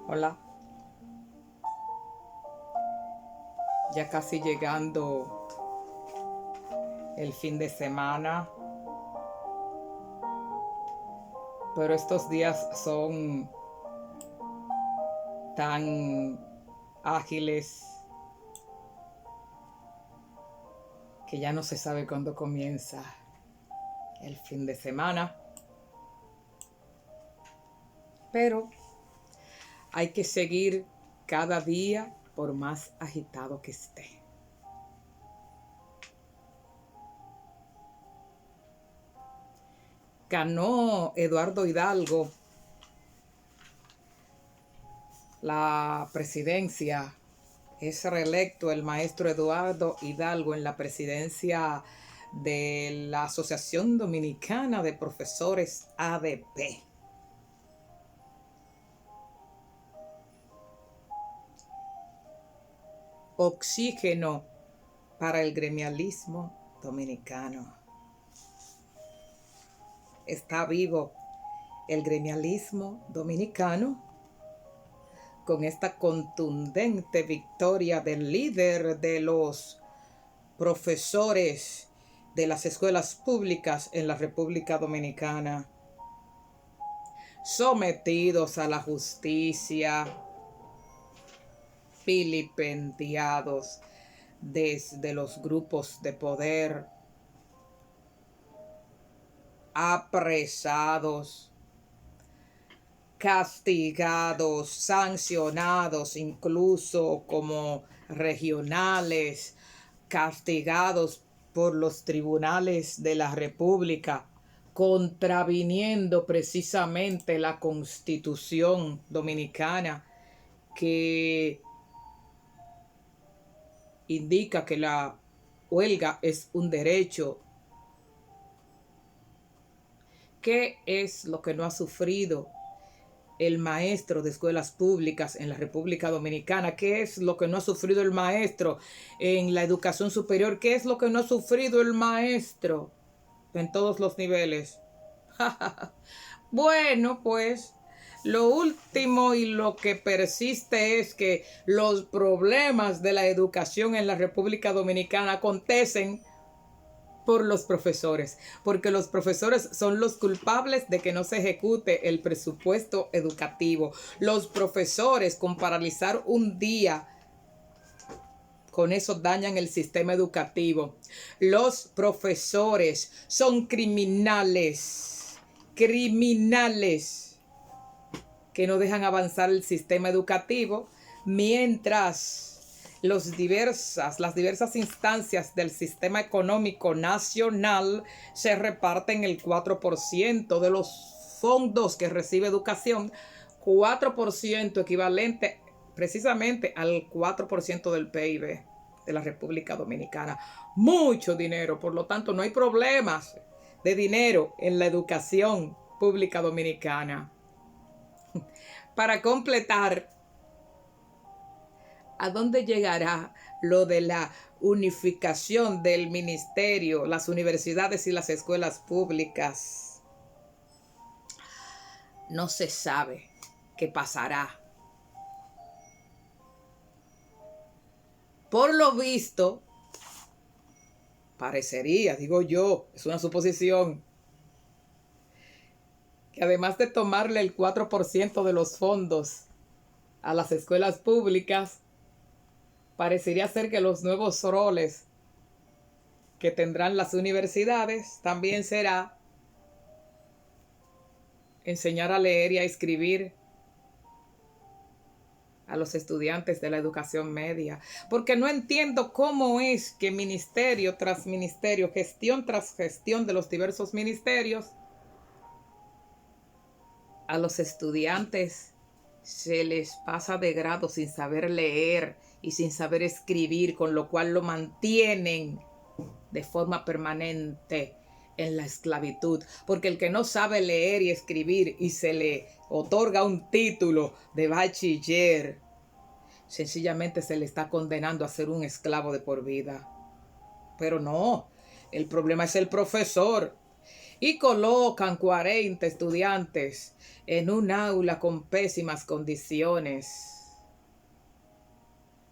Hola, ya casi llegando el fin de semana, pero estos días son tan ágiles que ya no se sabe cuándo comienza el fin de semana, pero hay que seguir cada día por más agitado que esté. Ganó Eduardo Hidalgo la presidencia. Es reelecto el maestro Eduardo Hidalgo en la presidencia de la Asociación Dominicana de Profesores ADP. Oxígeno para el gremialismo dominicano. Está vivo el gremialismo dominicano con esta contundente victoria del líder de los profesores de las escuelas públicas en la República Dominicana, sometidos a la justicia, vilipendiados desde los grupos de poder, apresados, castigados, sancionados, incluso como regionales, castigados por los tribunales de la República, contraviniendo precisamente la Constitución dominicana, que indica que la huelga es un derecho. ¿Qué es lo que no ha sufrido el maestro de escuelas públicas en la República Dominicana? ¿Qué es lo que no ha sufrido el maestro en la educación superior? ¿Qué es lo que no ha sufrido el maestro en todos los niveles? Bueno, pues lo último y lo que persiste es que los problemas de la educación en la República Dominicana acontecen por los profesores, porque los profesores son los culpables de que no se ejecute el presupuesto educativo. Los profesores, con paralizar un día, con eso dañan el sistema educativo. Los profesores son criminales que no dejan avanzar el sistema educativo, mientras las diversas instancias del sistema económico nacional se reparten el 4% de los fondos que recibe educación, 4% equivalente precisamente al 4% del PIB de la República Dominicana. Mucho dinero, por lo tanto no hay problemas de dinero en la educación pública dominicana. Para completar, ¿a dónde llegará lo de la unificación del ministerio, las universidades y las escuelas públicas? No se sabe qué pasará. Por lo visto, parecería, digo yo, es una suposición, que además de tomarle el 4% de los fondos a las escuelas públicas, parecería ser que los nuevos roles que tendrán las universidades también será enseñar a leer y a escribir a los estudiantes de la educación media, porque no entiendo cómo es que ministerio tras ministerio, gestión tras gestión de los diversos ministerios, a los estudiantes se les pasa de grado sin saber leer y sin saber escribir, con lo cual lo mantienen de forma permanente en la esclavitud, porque el que no sabe leer y escribir y se le otorga un título de bachiller, sencillamente se le está condenando a ser un esclavo de por vida. Pero no, el problema es el profesor. y colocan 40 estudiantes en un aula con pésimas condiciones,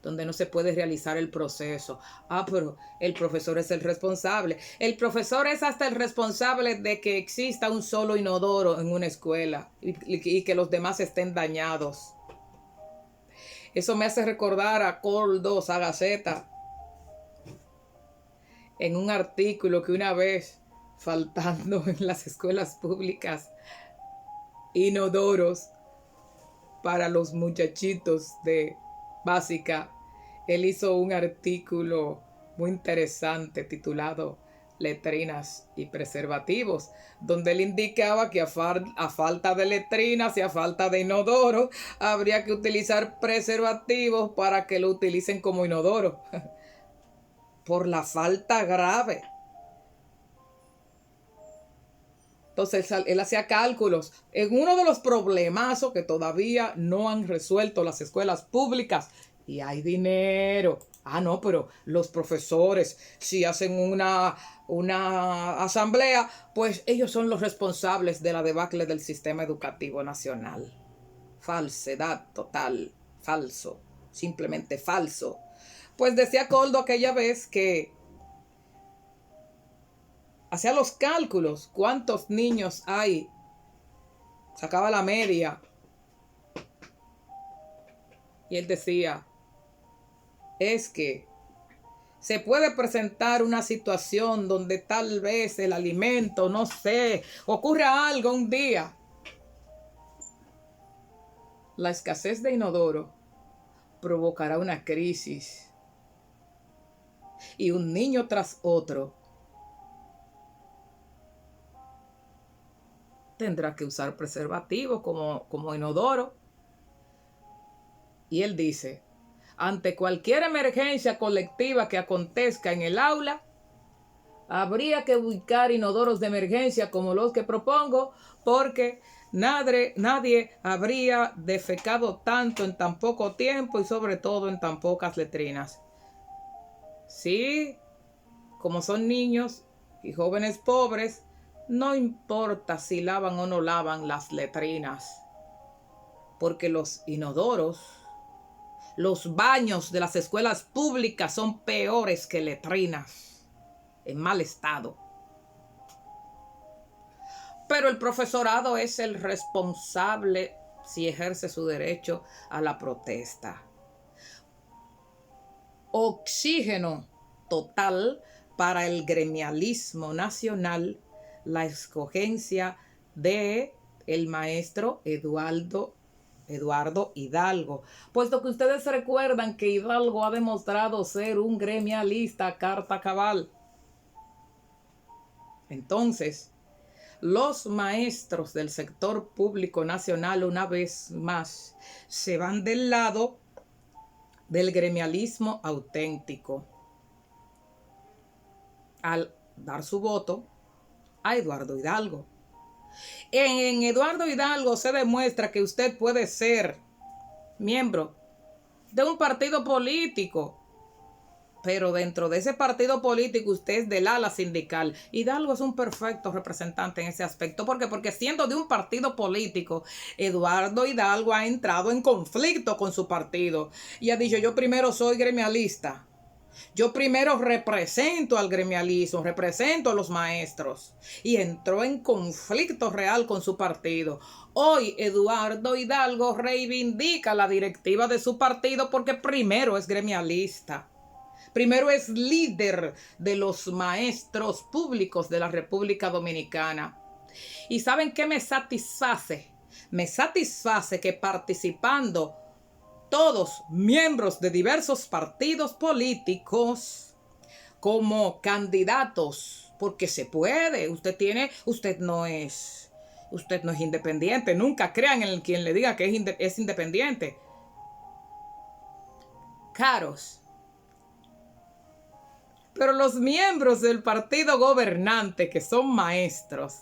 donde no se puede realizar el proceso. Pero el profesor es el responsable. El profesor es hasta el responsable de que exista un solo inodoro en una escuela y que los demás estén dañados. Eso me hace recordar a Coldo Sagaceta en un artículo que una vez, faltando en las escuelas públicas inodoros para los muchachitos de básica, él hizo un artículo muy interesante titulado Letrinas y preservativos, donde él indicaba que a falta de letrinas y a falta de inodoro, habría que utilizar preservativos para que lo utilicen como inodoro, por la falta grave. Entonces él hacía cálculos en uno de los problemazos que todavía no han resuelto las escuelas públicas. Y hay dinero. No, pero los profesores, si hacen una asamblea, pues ellos son los responsables de la debacle del sistema educativo nacional. Falsedad total, falso, simplemente falso. Pues decía Coldo aquella vez que hacía los cálculos, cuántos niños hay, sacaba la media, y él decía, es que se puede presentar una situación donde tal vez el alimento, no sé, ocurra algo un día. La escasez de inodoro provocará una crisis y un niño tras otro tendrá que usar preservativo como inodoro. Y él dice, ante cualquier emergencia colectiva que acontezca en el aula, habría que ubicar inodoros de emergencia como los que propongo, porque nadie habría defecado tanto en tan poco tiempo y sobre todo en tan pocas letrinas. Sí, como son niños y jóvenes pobres, no importa si lavan o no lavan las letrinas, porque los inodoros, los baños de las escuelas públicas son peores que letrinas, en mal estado. Pero el profesorado es el responsable si ejerce su derecho a la protesta. Oxígeno total para el gremialismo nacional, la escogencia de el maestro Eduardo Hidalgo, puesto que ustedes recuerdan que Hidalgo ha demostrado ser un gremialista a carta cabal. Entonces, los maestros del sector público nacional una vez más se van del lado del gremialismo auténtico al dar su voto a Eduardo Hidalgo. En Eduardo Hidalgo se demuestra que usted puede ser miembro de un partido político, pero dentro de ese partido político usted es del ala sindical. Hidalgo es un perfecto representante en ese aspecto. ¿Por qué? Porque siendo de un partido político, Eduardo Hidalgo ha entrado en conflicto con su partido y ha dicho, yo primero soy gremialista. Yo primero represento al gremialismo, represento a los maestros. Y entró en conflicto real con su partido. Hoy Eduardo Hidalgo reivindica la directiva de su partido porque primero es gremialista. Primero es líder de los maestros públicos de la República Dominicana. ¿Y saben qué me satisface? Me satisface que participando todos miembros de diversos partidos políticos como candidatos, porque se puede, usted no es independiente, nunca crean en quien le diga que es independiente. Caros. Pero los miembros del partido gobernante, que son maestros,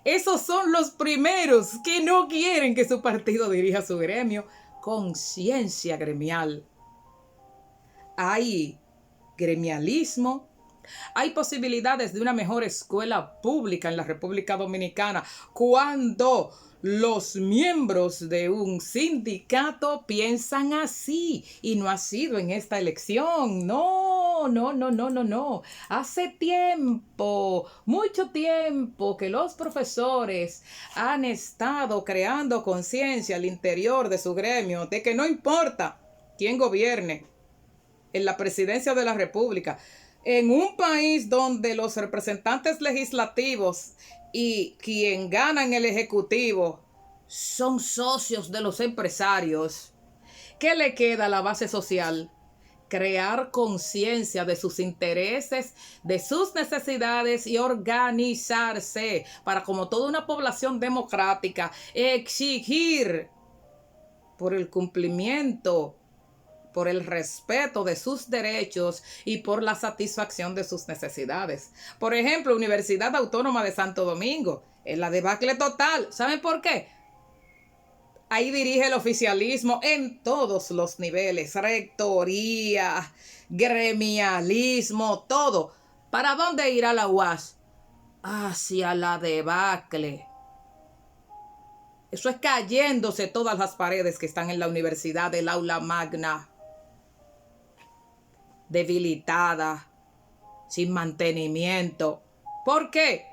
esos son los primeros que no quieren que su partido dirija su gremio. Conciencia gremial. Hay gremialismo Hay posibilidades de una mejor escuela pública en la República Dominicana cuando los miembros de un sindicato piensan así, y no ha sido en esta elección. No, no, no, no, no, no. Hace tiempo, mucho tiempo que los profesores han estado creando conciencia al interior de su gremio de que no importa quién gobierne en la presidencia de la República, en un país donde los representantes legislativos y quien gana en el ejecutivo son socios de los empresarios, ¿qué le queda a la base social? Crear conciencia de sus intereses, de sus necesidades y organizarse para, como toda una población democrática, exigir por el cumplimiento, por el respeto de sus derechos y por la satisfacción de sus necesidades. Por ejemplo, Universidad Autónoma de Santo Domingo, en la debacle total. ¿Saben por qué? Ahí dirige el oficialismo en todos los niveles, rectoría, gremialismo, todo. ¿Para dónde irá la UAS? Hacia la debacle. Eso es cayéndose todas las paredes que están en la universidad, del aula magna, debilitada, sin mantenimiento. ¿Por qué?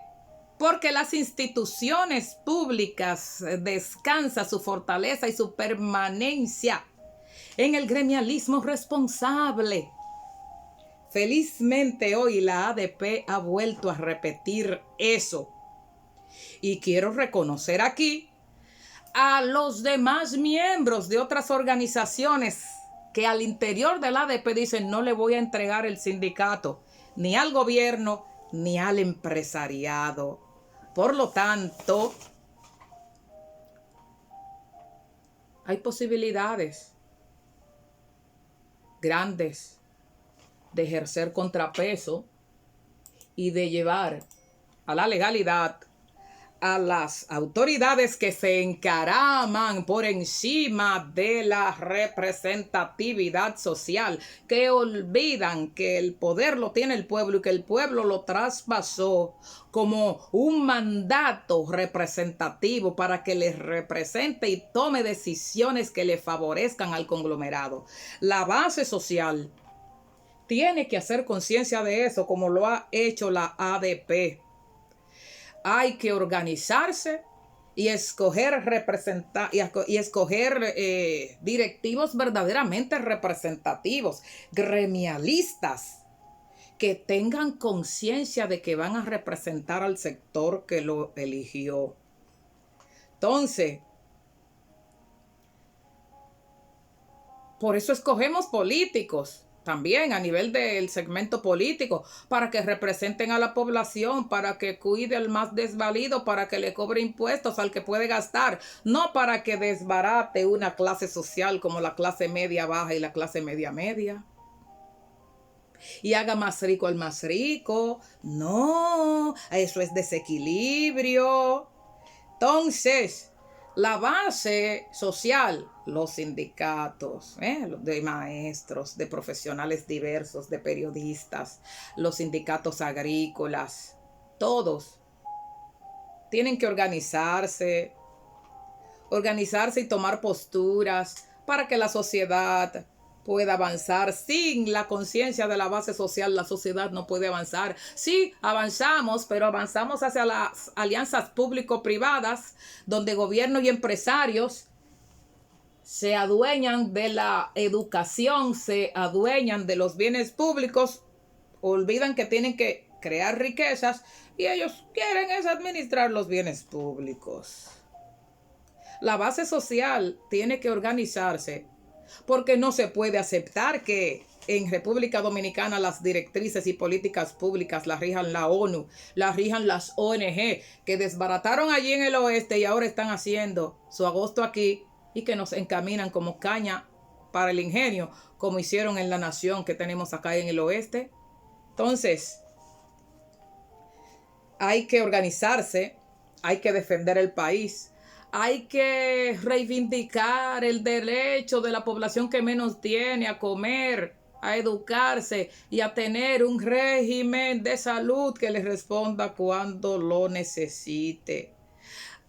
Porque las instituciones públicas descansan su fortaleza y su permanencia en el gremialismo responsable. Felizmente hoy la ADP ha vuelto a repetir eso. Y quiero reconocer aquí a los demás miembros de otras organizaciones que al interior del ADP dicen: no le voy a entregar el sindicato ni al gobierno ni al empresariado. Por lo tanto, hay posibilidades grandes de ejercer contrapeso y de llevar a la legalidad a las autoridades que se encaraman por encima de la representatividad social, que olvidan que el poder lo tiene el pueblo y que el pueblo lo traspasó como un mandato representativo para que les represente y tome decisiones que le favorezcan al conglomerado. La base social tiene que hacer conciencia de eso, como lo ha hecho la ADP. Hay que organizarse y escoger directivos verdaderamente representativos, gremialistas, que tengan conciencia de que van a representar al sector que lo eligió. Entonces, por eso escogemos políticos. También a nivel del segmento político, para que representen a la población, para que cuide al más desvalido, para que le cobre impuestos al que puede gastar, no para que desbarate una clase social como la clase media baja y la clase media media, y haga más rico al más rico. No, eso es desequilibrio. Entonces, la base social, los sindicatos, de maestros, de profesionales diversos, de periodistas, los sindicatos agrícolas, todos tienen que organizarse y tomar posturas para que la sociedad pueda avanzar. Sin la conciencia de la base social, la sociedad no puede avanzar. Sí, avanzamos, pero avanzamos hacia las alianzas público-privadas, donde gobierno y empresarios se adueñan de la educación, se adueñan de los bienes públicos, olvidan que tienen que crear riquezas y ellos quieren es administrar los bienes públicos. La base social tiene que organizarse, porque no se puede aceptar que en República Dominicana las directrices y políticas públicas las rijan la ONU, las rijan las ONG, que desbarataron allí en el oeste y ahora están haciendo su agosto aquí y que nos encaminan como caña para el ingenio, como hicieron en la nación que tenemos acá en el oeste. Entonces, hay que organizarse, hay que defender el país. Hay que reivindicar el derecho de la población que menos tiene a comer, a educarse y a tener un régimen de salud que les responda cuando lo necesite.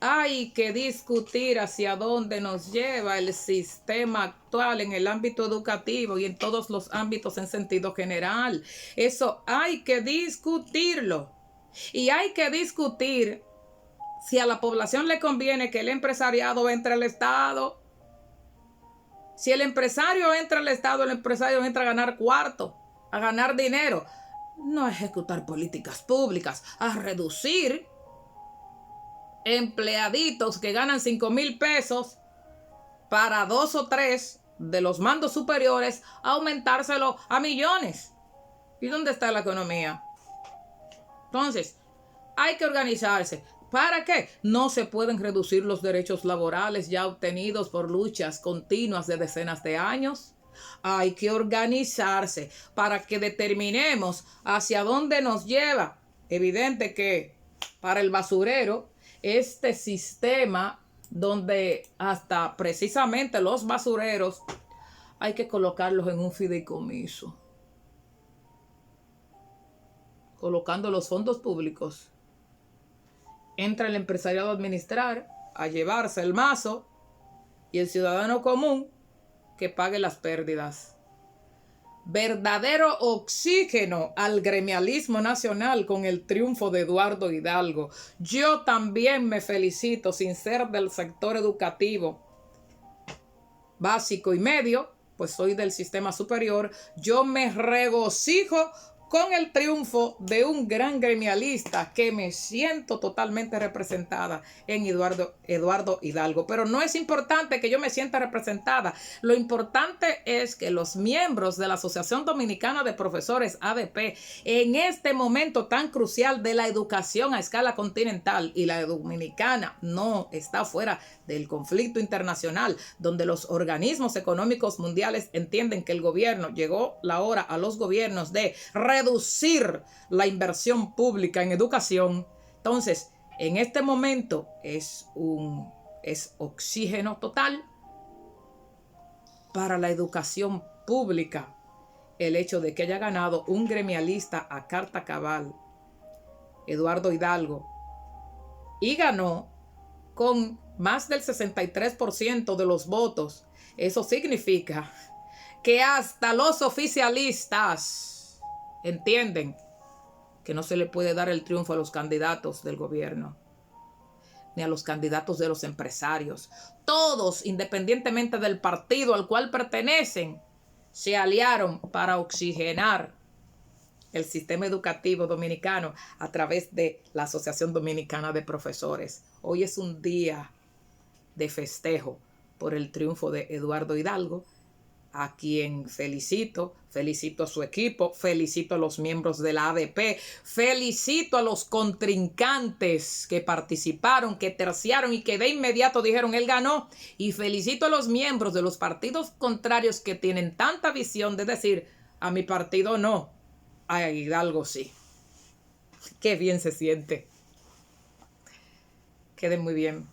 Hay que discutir hacia dónde nos lleva el sistema actual en el ámbito educativo y en todos los ámbitos en sentido general. Eso hay que discutirlo. Y hay que discutir si a la población le conviene que el empresariado entre al Estado. Si el empresario entra al Estado, el empresario entra a ganar cuarto, a ganar dinero, no a ejecutar políticas públicas, a reducir empleaditos que ganan 5,000 pesos para 2 o 3 de los mandos superiores, aumentárselo a millones. ¿Y dónde está la economía? Entonces, hay que organizarse. ¿Para qué? No se pueden reducir los derechos laborales ya obtenidos por luchas continuas de decenas de años. Hay que organizarse para que determinemos hacia dónde nos lleva. Evidente que para el basurero, este sistema donde hasta precisamente los basureros hay que colocarlos en un fideicomiso, colocando los fondos públicos. Entra el empresariado a administrar, a llevarse el mazo, y el ciudadano común que pague las pérdidas. Verdadero oxígeno al gremialismo nacional con el triunfo de Eduardo Hidalgo. Yo también me felicito, sin ser del sector educativo básico y medio, pues soy del sistema superior. Yo me regocijo con el triunfo de un gran gremialista que me siento totalmente representada en Eduardo Hidalgo. Pero no es importante que yo me sienta representada. Lo importante es que los miembros de la Asociación Dominicana de Profesores, ADP, en este momento tan crucial de la educación a escala continental, y la dominicana no está fuera del conflicto internacional, donde los organismos económicos mundiales entienden que el gobierno, llegó la hora a los gobiernos de reducir la inversión pública en educación. Entonces, en este momento es oxígeno total para la educación pública el hecho de que haya ganado un gremialista a carta cabal, Eduardo Hidalgo, y ganó con más del 63% de los votos. Eso significa que hasta los oficialistas entienden que no se le puede dar el triunfo a los candidatos del gobierno, ni a los candidatos de los empresarios. Todos, independientemente del partido al cual pertenecen, se aliaron para oxigenar el sistema educativo dominicano a través de la Asociación Dominicana de Profesores. Hoy es un día de festejo por el triunfo de Eduardo Hidalgo, a quien felicito a su equipo, felicito a los miembros de la ADP, felicito a los contrincantes que participaron, que terciaron y que de inmediato dijeron él ganó, y felicito a los miembros de los partidos contrarios que tienen tanta visión de decir a mi partido no, a Hidalgo sí. Qué bien se siente. Queden muy bien.